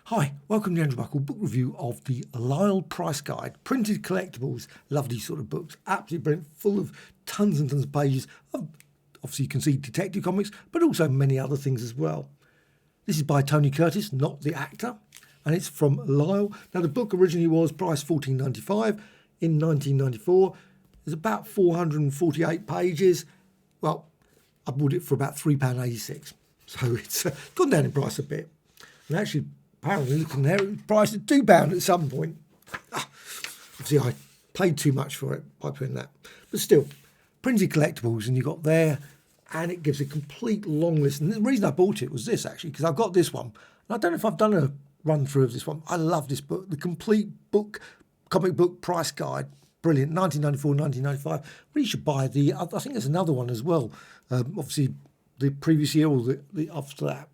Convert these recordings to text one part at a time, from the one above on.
Hi, welcome to Andrew Buckle book review of the Lyle Price Guide, printed collectibles, lovely sort of books, absolutely brilliant, full of tons and tons of pages of, obviously you can see detective comics, but also many other things as well. This is by Tony Curtis, not the actor, and it's from Lyle. Now the book originally was priced $14.95 in 1994. There's about 448 pages. Well, I bought it for about £3.86, so it's gone down in price a bit. And actually, apparently, looking there, it was priced at £2 at some point. Obviously, I paid too much for it by putting that. But still, printed collectibles, and you got there, and it gives a complete long list. And the reason I bought it was this, actually, because I've got this one. And I don't know if I've done a run-through of this one. I love this book. The complete book, comic book price guide. Brilliant. 1994, 1995. Really should buy the, I think there's another one as well. Obviously, the previous year or the after that.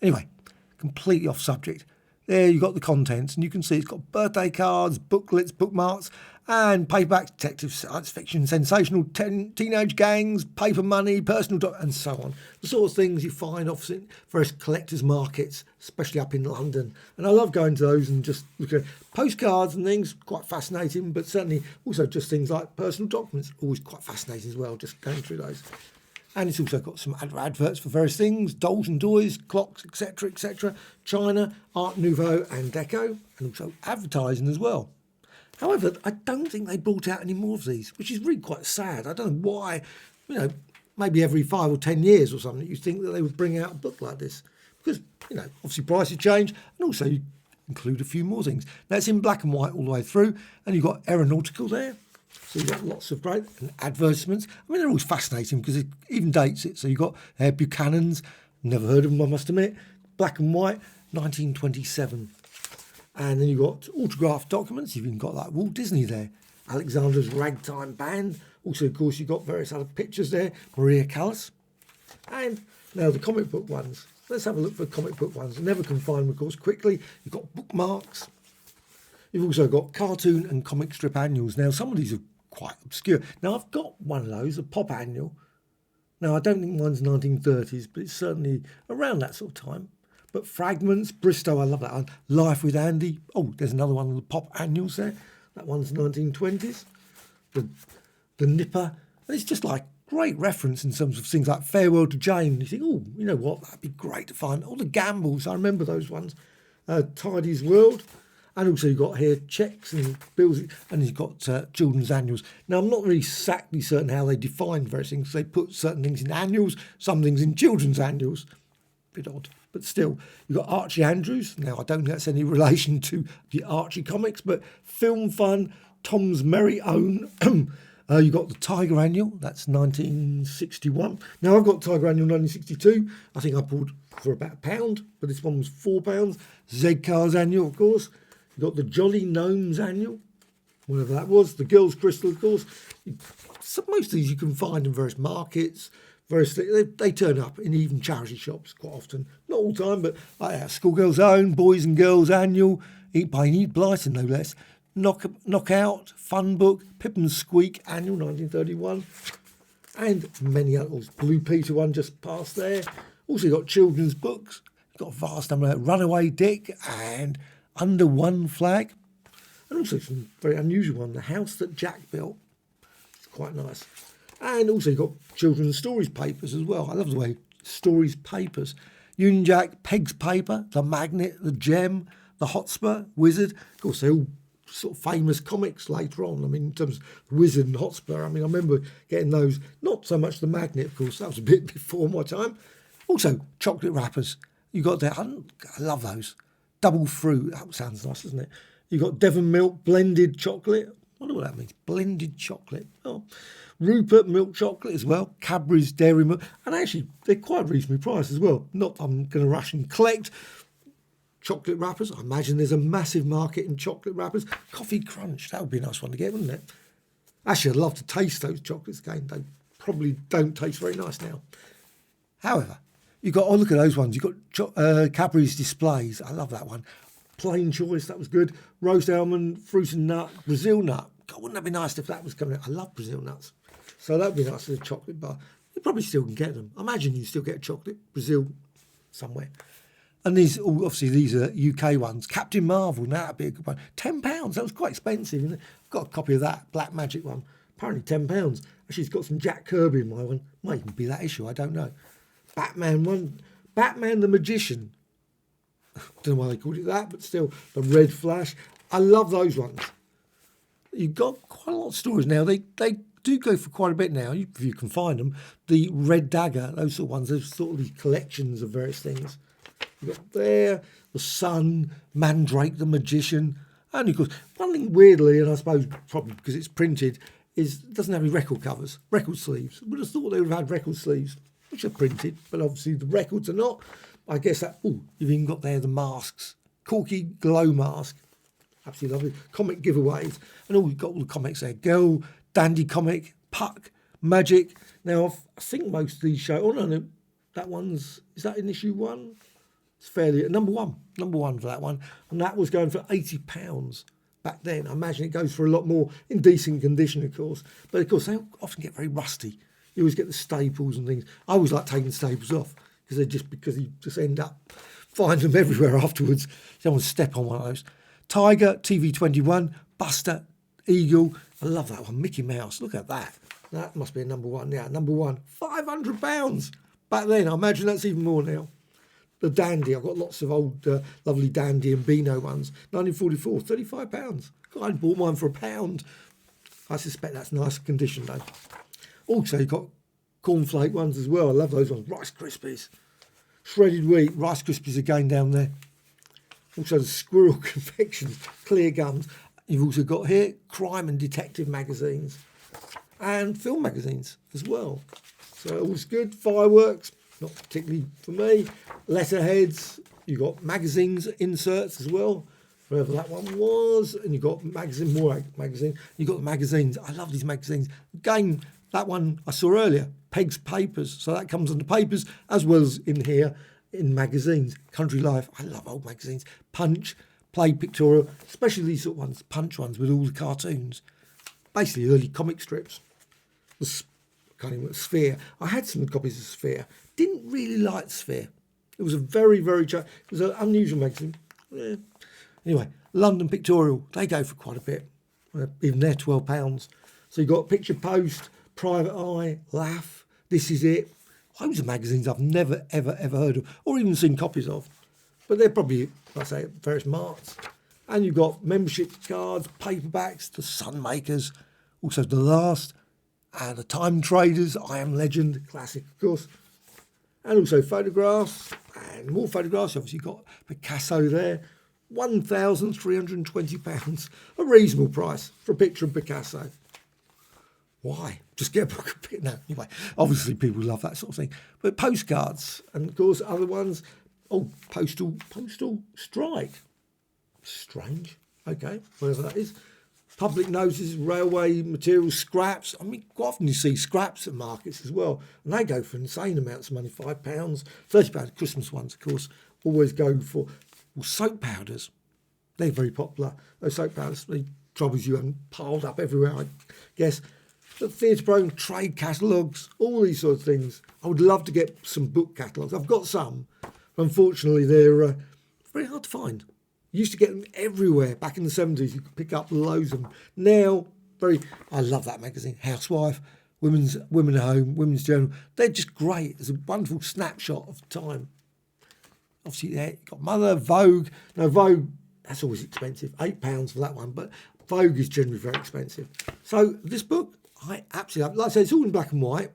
Anyway. Completely off subject. There you've got the contents, and you can see it's got birthday cards, booklets, bookmarks, and paperbacks, detective, science fiction, sensational, teenage gangs, paper money, personal and so on. The sort of things you find obviously in various collectors' markets, especially up in London. And I love going to those and just looking at postcards and things, quite fascinating, but certainly also just things like personal documents, always quite fascinating as well, just going through those. And it's also got some adverts for various things, dolls and toys, clocks, etc., China, Art Nouveau and Deco, and also advertising as well. However, I don't think they brought out any more of these, which is really quite sad. I don't know why, maybe every 5 or 10 years or something, you'd think that they would bring out a book like this. Because, obviously prices change, and also you include a few more things. Now, it's in black and white all the way through, and you've got aeronautical there. So you've got lots of great advertisements. I mean, they're always fascinating because it even dates it. So you've got Buchanan's, never heard of them, I must admit. Black and white, 1927. And then you've got autographed documents. You've even got like Walt Disney there. Alexander's Ragtime Band. Also, of course, you've got various other pictures there. Maria Callas. And now the comic book ones. Let's have a look for comic book ones. You never can find them, of course, quickly. You've got bookmarks. You've also got cartoon and comic strip annuals. Now, some of these are quite obscure. Now, I've got one of those, a pop annual. Now, I don't think mine's 1930s, but it's certainly around that sort of time. But Fragments, Bristow, I love that one. Life with Andy. Oh, there's another one of the pop annuals there. That one's 1920s. The Nipper. And it's just like great reference in terms of things like Farewell to Jane. You think, oh, you know what, that'd be great to find. All the Gambles, I remember those ones. Tidy's World. And also you've got here checks and bills, and you've got children's annuals. Now, I'm not really exactly certain how they define various things. They put certain things in annuals, some things in children's annuals. Bit odd, but still. You've got Archie Andrews. Now, I don't think that's any relation to the Archie comics, but Film Fun, Tom's Merry Own. You've got the Tiger Annual. That's 1961. Now, I've got Tiger Annual 1962. I think I bought for about £1, but this one was £4. Z-Cars Annual, of course. You've got the Jolly Gnomes Annual, whatever that was. The Girls' Crystal, of course. So most of these you can find in various markets. They turn up in even charity shops quite often. Not all the time, but like Schoolgirls' Own, Boys and Girls Annual, by Enid Blyton, no less. Knockout, Fun Book, Pip and Squeak Annual, 1931. And many others. Blue Peter one just passed there. Also got children's books. Got a vast number of Runaway Dick and Under One Flag, and also some very unusual one, The House That Jack Built. It's quite nice. And also you've got children's stories papers as well. I love the way stories papers. Union Jack, Peg's Paper, The Magnet, The Gem, The Hotspur, Wizard. Of course, they're all sort of famous comics later on. I mean, in terms of Wizard and Hotspur, I mean, I remember getting those. Not so much The Magnet, of course, that was a bit before my time. Also, chocolate wrappers. You got there. I love those. Double fruit. That sounds nice, doesn't it? You've got Devon Milk blended chocolate. I wonder what that means. Blended chocolate. Oh, Rupert milk chocolate as well. Cadbury's dairy milk. And actually, they're quite reasonably priced as well. Not that I'm going to rush and collect chocolate wrappers. I imagine there's a massive market in chocolate wrappers. Coffee Crunch. That would be a nice one to get, wouldn't it? Actually, I'd love to taste those chocolates again. They probably don't taste very nice now. However, you've got, oh, look at those ones. You've got Cadbury's Displays. I love that one. Plain Choice, that was good. Roast almond, fruit and nut, Brazil nut. God, wouldn't that be nice if that was coming out? I love Brazil nuts. So that would be nice as a chocolate bar. You probably still can get them. I imagine you still get a chocolate Brazil somewhere. And these, obviously, these are UK ones. Captain Marvel, now that'd be a good one. £10, that was quite expensive. Isn't it? I've got a copy of that, Black Magic one. Apparently £10. Actually, it's got some Jack Kirby in my one. Might even be that issue, I don't know. Batman one, Batman the Magician. Don't know why they called it that, but still, the Red Flash. I love those ones. You've got quite a lot of stories now. They do go for quite a bit now, if you can find them. The Red Dagger, those sort of ones, those sort of these collections of various things. You've got there, the Sun, Mandrake the Magician. And of course, one thing weirdly, and I suppose probably because it's printed, is it doesn't have any record covers, record sleeves. Would have thought they would have had record sleeves, which are printed, but obviously the records are not. I guess that, you've even got there the masks. Corky glow mask. Absolutely lovely. Comic giveaways. And you've got all the comics there. Girl, Dandy Comic, Puck, Magic. Now, I think most of these show... Oh, no, that one's... Is that in issue 1? It's fairly... Number one for that one. And that was going for £80 back then. I imagine it goes for a lot more in decent condition, of course. But, of course, they often get very rusty. You always get the staples and things. I always like taking staples off because you just end up finding them everywhere afterwards. You don't want to step on one of those. Tiger, TV21, Buster, Eagle. I love that one. Mickey Mouse. Look at that. That must be a number one. Yeah, number one. £500 back then. I imagine that's even more now. The Dandy. I've got lots of old, lovely Dandy and Beano ones. 1944, £35. God, I bought mine for £1. I suspect that's nice condition though. Also, you've got cornflake ones as well. I love those ones. Rice Krispies. Shredded wheat. Rice Krispies again down there. Also the Squirrel confections. Clear gums. You've also got here crime and detective magazines. And film magazines as well. So all's good. Fireworks. Not particularly for me. Letterheads. You've got magazines inserts as well. Wherever that one was. And you've got more magazine. You've got the magazines. I love these magazines. Again, that one I saw earlier, Peg's Papers. So that comes under papers as well as in here in magazines. Country Life, I love old magazines. Punch, Play Pictorial, especially these sort of ones, Punch ones with all the cartoons. Basically early comic strips. Sphere. I had some copies of Sphere. Didn't really like Sphere. It was a very, very... It was an unusual magazine. Yeah. Anyway, London Pictorial, they go for quite a bit. Even they're £12. So you've got Picture Post, Private Eye, Laugh, This Is It. Loads of magazines I've never, ever, ever heard of or even seen copies of. But they're probably, like I say, at various marts. And you've got membership cards, paperbacks, the Sunmakers, also The Last, and the Time Traders, I Am Legend, classic, of course. And also photographs, and more photographs. Obviously, you've got Picasso there. £1,320, a reasonable price for a picture of Picasso. Why? Just get a book of it. No, anyway, obviously people love that sort of thing. But postcards, and of course other ones. Oh, postal strike. Strange. Okay, whatever that is. Public notices, railway materials, scraps. I mean, quite often you see scraps at markets as well. And they go for insane amounts of money, £5, £30. Christmas ones, of course, always go for soap powders. They're very popular. Those soap powders, the troubles you haven't piled up everywhere, I guess. The theatre program, trade catalogues, all these sorts of things. I would love to get some book catalogues. I've got some, but unfortunately they're very hard to find. You used to get them everywhere. Back in the 70s, you could pick up loads of them. Now, I love that magazine. Housewife, Women at Home, Women's Journal. They're just great. It's a wonderful snapshot of time. Obviously, there you've got Mother, Vogue. Now, Vogue, that's always expensive. £8 for that one, but Vogue is generally very expensive. So this book, I absolutely love. Like I said, it's all in black and white.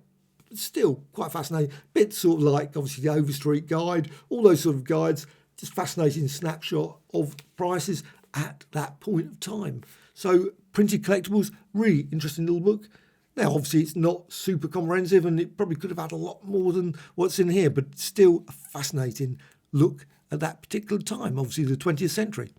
It's still quite fascinating. Bit sort of like, obviously, the Overstreet Guide, all those sort of guides. Just fascinating snapshot of prices at that point of time. So Printed Collectables, really interesting little book. Now, obviously, it's not super comprehensive and it probably could have had a lot more than what's in here, but still a fascinating look at that particular time, obviously the 20th century.